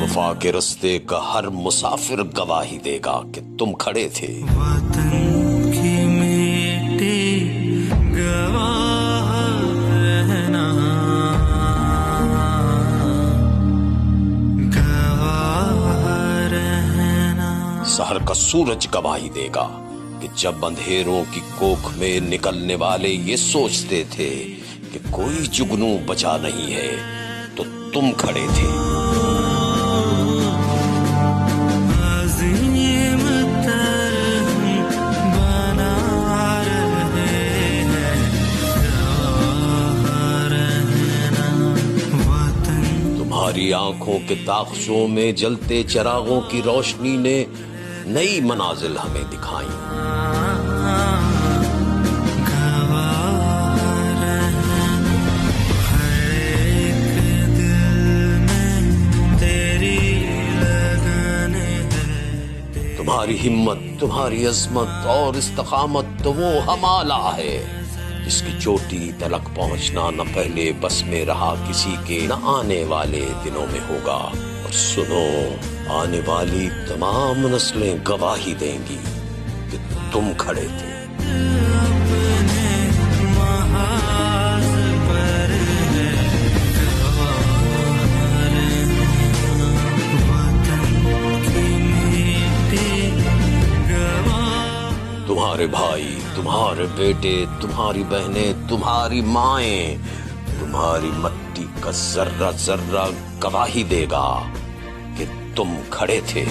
वफा के रास्ते का हर मुसाफिर गवाही देगा कि तुम खड़े थे। वतन की मिट्टी गवाह रहना, गवाह रहना। शहर का सूरज गवाही देगा कि जब अंधेरों की कोख में निकलने वाले ये सोचते थे कि कोई जुगनू बचा नहीं है, तो तुम खड़े थे। अज़ीम तरह बना रहे हैं, गवाह रहना। वतन तुम्हारी आंखों के ताख्शों में जलते चिरागों की रोशनी ने नई मनाजिल हमें दिखाई। तुम्हारी हिम्मत, तुम्हारी अज़मत और इस्तकामत तो वो हमाला है जिसकी चोटी तलक पहुंचना न पहले बस में रहा किसी के, न आने वाले दिनों में होगा। और सुनो, आने वाली तमाम नस्लें गवाही देंगी कि तुम खड़े थे। तुम्हारे भाई, तुम्हारे बेटे, तुम्हारी बहनें, तुम्हारी माएं, तुम्हारी मट्टी का जर्रा जर्रा गवाही देगा कि तुम खड़े थे।